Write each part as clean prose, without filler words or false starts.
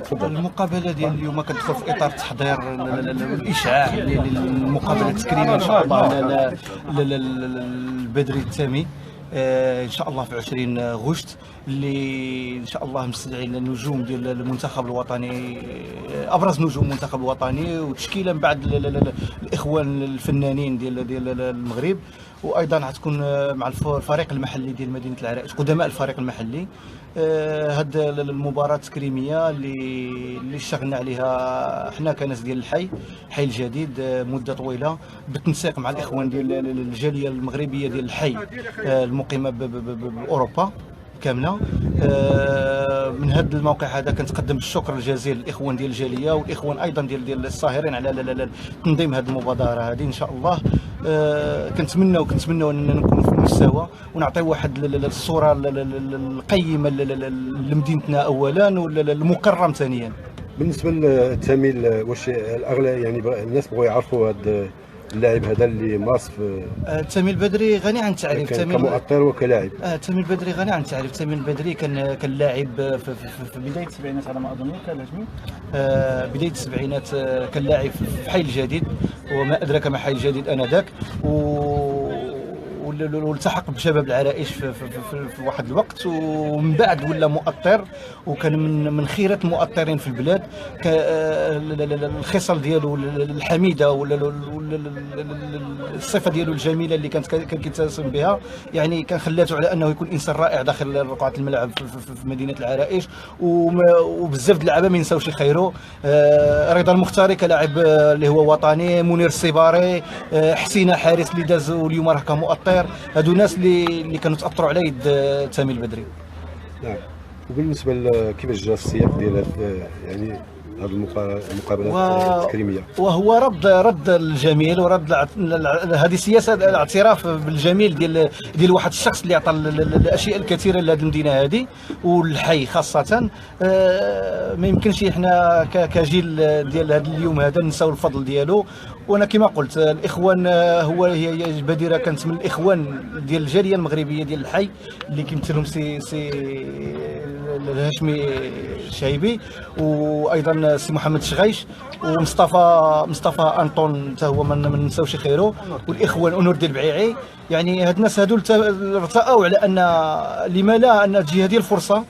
تفضل. المقابله ديال اليوم كتدخل في اطار تحضير الاشعاع للمقابله التكريميه ان شاء الله البدري التامي ان شاء الله في 20 غشت، اللي ان شاء الله مستدعي النجوم ديال المنتخب الوطني، ابرز نجوم المنتخب الوطني، وتشكيله من بعد الاخوان الفنانين ديال المغرب، وايضا غتكون مع الفريق المحلي ديال مدينه العرائش، قدماء الفريق المحلي. هاد المباراه التكريميه اللي اشتغلنا عليها حنا كناس ديال الحي الجديد مده طويله بالتنسيق مع الاخوان ديال الجاليه المغربيه ديال الحي المقيمه باوروبا كامله. من هذا الموقع هذا كنتقدم بالشكر الجزيل للاخوان ديال الجاليه والاخوان ايضا ديال الساهرين على تنظيم هذه المبادره هذه. ان شاء الله كنتمناو اننا نكونوا في المستوى ونعطيو واحد الصوره القيمه لمدينتنا اولا والمكرم ثانيا. بالنسبه للتامين، واش الاغلى يعني الناس بغوا يعرفوا هذا اللاعب هذا اللي مارس في تامين البدري غني عن التعريف كمؤطر وكلاعب. تامين البدري غني عن التعريف. تامين البدري كان لاعب في بدايه السبعينات على ما اظن، بدايه السبعينات كان لاعب في حي الجديد، وما ادراك ما حي الجديد انذاك، والتحق بشباب العرائش في واحد الوقت، ومن بعد ولا مؤطر، وكان من خيرة المؤطرين في البلاد. الخصال ديالو الحميده الصفه ديالو الجميله اللي كان كيتسم بها، يعني كان خلاته على انه يكون انسان رائع داخل رقعه الملعب في مدينه العرائش. وبزاف د اللعابه ما ينساوش خيره. رضا المختاري كلاعب اللي هو وطني، منير السيباري، حسينه حارس اللي داز واليوم راه كمؤطر. هادو الناس اللي كانوا تاثروا على يد تامين البدري. نعم. وبالنسبه كيفاش جا السياق ديال يعني هذه المقابلات التكريميه؟ وهو رد الجميل، ورد هذه سياسه الاعتراف بالجميل ديال واحد الشخص اللي عطى الاشياء الكثيره لهذه المدينه هذه والحي خاصه. ما يمكنش احنا كجيل ديال هذا اليوم هذا ننساو الفضل ديالو. وانا كما قلت الاخوان هي بديره كانت من الاخوان ديال الجاليه المغربيه ديال الحي اللي كيمثلهم سي الهاشمي الشايبي، وايضا سي محمد الشغيش، ومصطفى انطون حتى هو ما ننساوش خيره، والاخوان انور ديال البعيعي. يعني هاد الناس هادو ارتأوا على ان لما لا ان تجي هذه الفرصه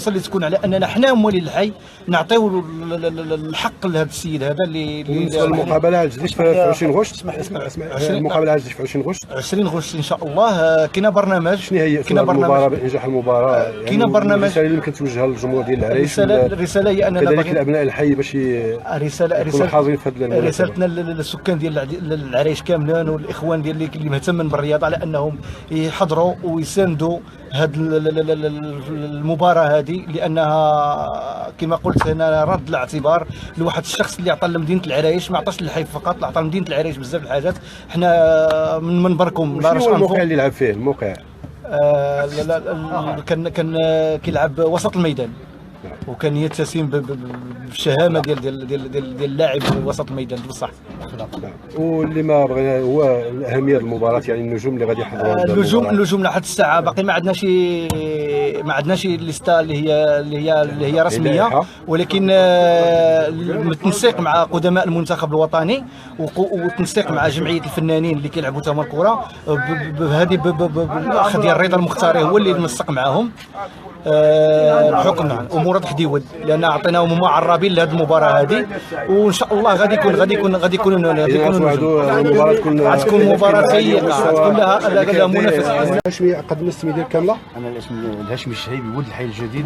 اللي تكون على اننا حنا موالين الحي نعطيو الحق لهذا السيد هذا اللي بالنسبه للمقابله الجديد في 20 غشت. اسمع المقابله الجديد في 20 غشت. 20 غشت ان شاء الله. كاين برنامج. شنو هي المباراه بانجاح المباراه؟ يعني كاين برنامج. الرساله اللي يمكن توجهها للجمهور ديال العرائش. الرساله هي اننا كذلك لابناء الحي باش يكونوا حاضرين في هذا المناسبه. رسالتنا للسكان ديال العرائش كاملين والاخوان ديال اللي مهتمين بالرياضه على انهم يحضروا ويساندوا هذه المباراه هذه، لانها كما قلت هنا رد الاعتبار لواحد الشخص اللي عطى لمدينه العرائش، ما عطاش للحي فقط، عطى لمدينه العرائش بزاف الحاجات. حنا من منبركم لا شنو الموقع اللي لعب فيه؟ الموقع كان كيلعب وسط الميدان، وكان يتسم بالشهامه ديال اللاعب وسط الميدان بصح. واللي ما بغينا هو اهميه المباراه، يعني النجوم اللي غادي يحضروا النجوم لحد الساعه باقي ما عندناش الليسته اللي هي رسميه، ولكن بالتنسيق مع قدماء المنتخب الوطني والتنسيق مع جمعيه الفنانين اللي كيلعبوا تما الكره، بهذه بالاخ ديال رضا المختاري هو اللي نسق معاهم بحكم امور حديود، لان اعطيناهم معربين لهذه المباراه هذه. وان شاء الله غادي يكون غتكون مباراه سيئه، غتكون لها منافسه. هاشمي قدم السميه ديالك كامله. انا الاسم الهاشمي الشهيبي ولد الحي الجديد،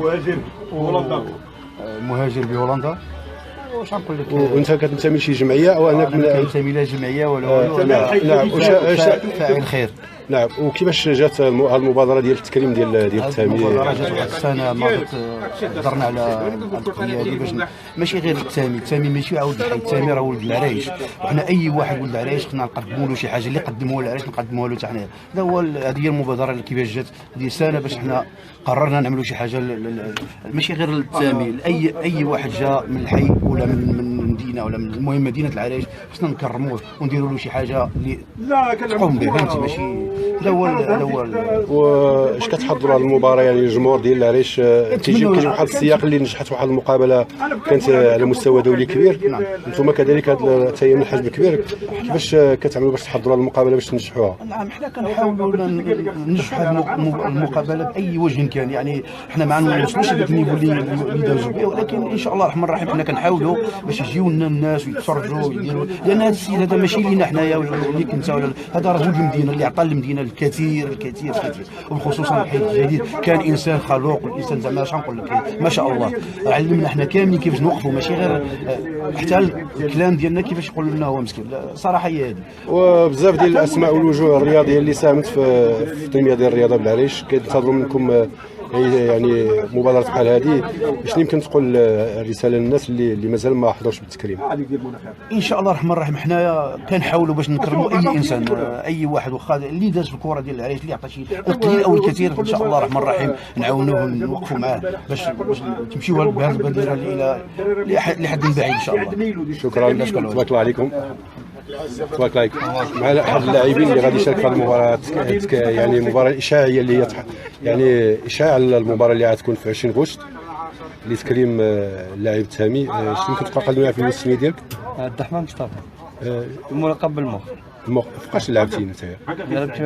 مهاجر بهولندا. واش غنقول لك؟ وانت كتنتمي لشي جمعيه او انك كنتمي لا جمعيه ولا نعم فاعل خير. نعم. وكيفاش جات المبادره ديال التكريم ديال التامين؟ المبادره جات واحد السنه ماضت، هضرنا على القضيه هذه باش ماشي غير التامين ماشي عاود الحي، التامين راه ولد العرايش، وحنا اي واحد ولد العرايش خصنا نقدموا له شي حاجه اللي قدموها للعرايش نقدموها له حتى حنا. هذا هو هذه هي المبادره اللي كيفاش جات هذه سنه باش حنا قررنا نعملوا شي حاجه ماشي غير للتامين، اي واحد جا من الحي ولا من المدينه ولا من المهم مدينه العرايش خصنا نكرموه ونديروا له شي حاجه اللي تقوم به، فهمتي؟ ماشي هذا هو واش كتحضروا هذه المباراه؟ يعني الجمهور ديال العريش تيجي كاين واحد السياق اللي نجحت واحد المقابله كانت على مستوى دولي كبير، انتم كذلك هذا حتى هي من الحجم الكبير، كيفاش كتعملوا باش تحضروا هذه المقابله باش تنجحوها؟ نعم، حنا كنحاولوا ننجحوا هذه المقابله باي وجه كان. يعني حنا ما نوصلوش لذاك النيفو اللي دازوا به، ولكن ان شاء الله الرحمن الرحيم حنا كنحاولوا باش يجيو لنا الناس ويتفرجوا ويديروا، لان هذا السيد هذا ماشي لينا حنايا اللي كنت، هذا رجل المدينه اللي عطى للمدينه الكثير الكثير الكثير، وخصوصا الحي الجديد كان انسان خلوق، والانسان زعما اش غنقول لك ما شاء الله. علمنا حنا كاملين كيفاش نوقفوا، ماشي غير حتى الكلام ديالنا كيفاش يقول لنا هو مسكين. صراحه هي هذه. وبزاف ديال الاسماء والوجوه الرياضيه اللي ساهمت في التنميه ديال الرياضه بالعريش كينتظروا منكم يعني مبادره بحال هذه. شنو يمكن تقول الرساله للناس اللي مازال ما حضروش بالتكريم؟ ان شاء الله الرحمن الرحيم حنايا كنحاولوا باش نكرموا اي انسان، اي واحد واخا اللي داز في الكره ديال العريش اللي عطى شي القليل او الكثير، ان شاء الله الرحمن الرحيم نعاونوه ونوقفوا معاه باش تمشيو بهذه البادره الى لحد بعيد ان شاء الله. شكرا، تبارك الله عليكم. تبارك الله عليكم. مع احد اللاعبين اللي غادي يشارك في هذه المباراه، يعني المباراه الاشاعيه اللي هي يعني اشاعه المباراه اللي غتكون في 20 غشت لتكريم اللاعب التامي. شنو يمكن تقول لنا في المستوى ديالك؟ عبد الرحمن مصطفى الملقب بالمخ. فوقاش لعبتي انت؟ لعبت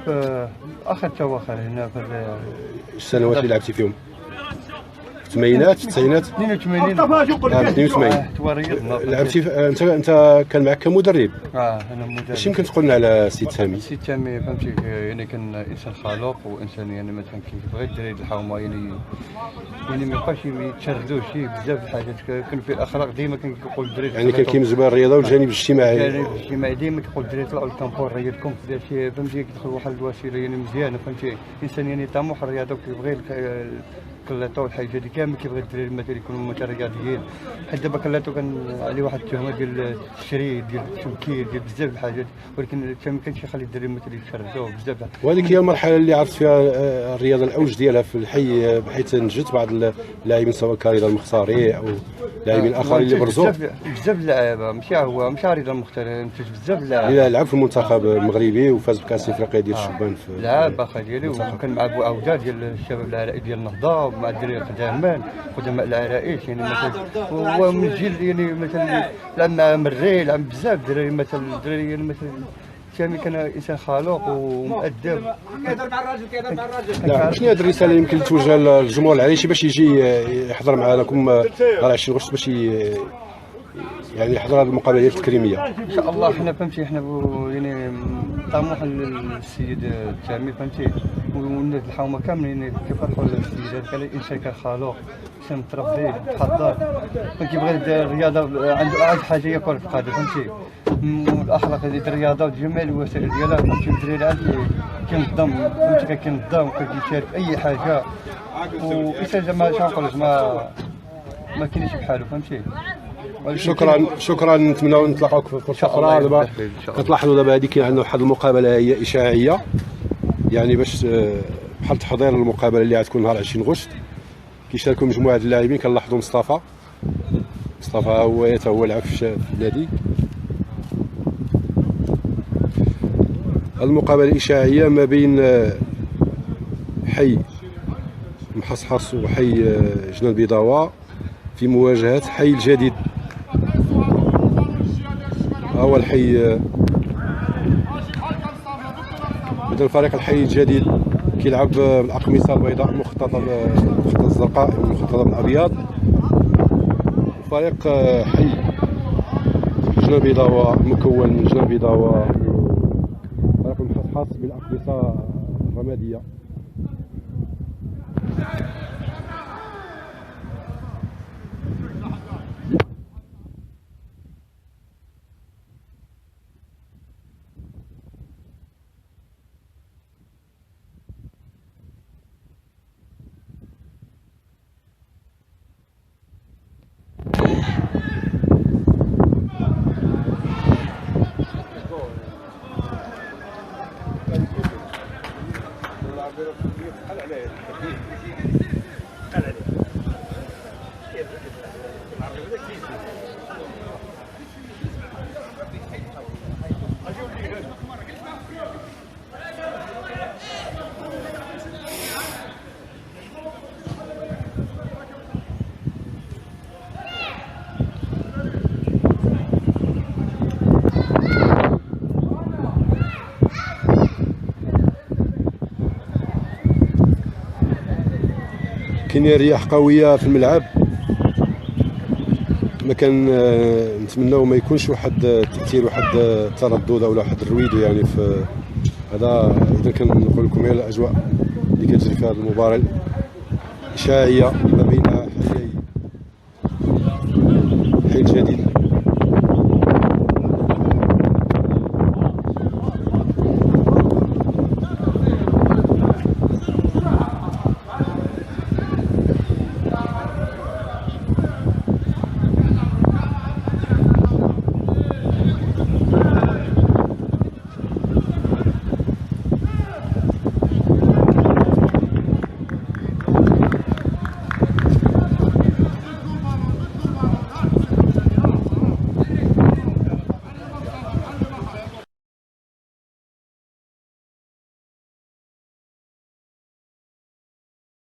في اخر تواخر هنا في السنوات اللي لعبتي فيهم؟ في الثمانينات، التسعينات؟ 82 82 لعبتي انت كان معك كمدرب؟ انا مدرب. اش يمكن تقول لنا على سي تامي؟ سي تامي فهمتي يعني كان انسان خلوق، وانسان يعني مثلا كيبغي الدراري الحومه، يعني ما يبقاش يتشردوش بزاف الحاجات، كان في الاخلاق ديما كنقول الدراري يعني كان كيمز بها الرياضه والجانب الاجتماعي. الجانب الاجتماعي ديما كنقول الدراري طلعوا للكامبور رياضكم في داك فهمتي، كيدخل واحد الوسيله يعني مزيانه فهمتي، انسان يعني طموح الرياضه وكيبغي كلاتو الحاجه هذه كامل كيبغي الدراري مثلا يكونوا رياضيين. حيت دابا كلاتو كان عليه واحد التهمه ديال التشريد ديال التنكير ديال بزاف الحاجات، ولكن ما كانش يخلي الدراري مثلا يتشردوا بزاف. وهذيك هي المرحله اللي عرفت فيها الرياضه الاوج ديالها في الحي، بحيث نجت بعض اللاعبين سواء كريضه المختاري او لاعبين اخرين اللي برزوا بزاف اللعابه، ماشي رياضه المختاري، نتج بزاف اللعابه لعب في المنتخب المغربي وفاز بكاس افريقيا ديال الشبان في لعب باخا ديالي، وكان مع ابو عوده ديال الشباب العرائي ديال النهضه، مع الدراري قدماء العرائش يعني مثلا، هو من الجيل يعني مثلا لعب مع مري، لعب بزاف الدراري مثلا، الدراري يعني مثلا تامي كان انسان خلوق ومؤدب. شنو هذه الرساله اللي يمكن توجه للجمهور العريشي باش يجي يحضر معكم على 20 غشت باش يعني يحضر هذه المقابله ديال التكريميه؟ ان شاء الله حنا فهمتي حنا يعني طموح للسيد التامي فهمتي، والناس الحومه كاملين يعني كيفرحوا للسيد هذا. كان الانسان كان خلوق، انسان متربي متحضر، كيبغي الرياضه، عنده حاجه هي كره القدم فهمتي، والاخلاق ديال الرياضه وجميع الوسائل ديالها فهمتي. الدراري عاد كينظم فهمتي، كينظم وكيشارك اي حاجه، وانسان زعما اش نقول لك ما كاينش بحالو فهمتي. شكرا نتمنوا نتلاقاو في فرصه اخرى. دابا كتلاحظوا دابا هذه كاين عندنا واحد المقابله هي اشاعيه، يعني باش بحال تحضير المقابله اللي غتكون نهار 20 غشت. كيشاركوا مجموعه اللاعبين، كنلاحظوا مصطفى هو لعب في النادي. المقابله الاشاعيه ما بين حي محصحص وحي جنان البيضاوه في مواجهه حي الجديد. هو الحي مثل فريق الحي الجديد كيلعب بالاقمصه البيضاء المخططه الزرقاء المخططه بالابيض، فريق حي جنان البيضاوه مكون من جنان البيضاوه فريق محصحص بالاقمصه الرماديه. كاينين رياح قويه في الملعب، ما كان نتمناو ما يكونش واحد التاثير، واحد التردد ولا واحد الرويدو يعني في هذا. اذا كنقول لكم هي الاجواء اللي كتجري في هذه المباراه الاشاعيه ما بين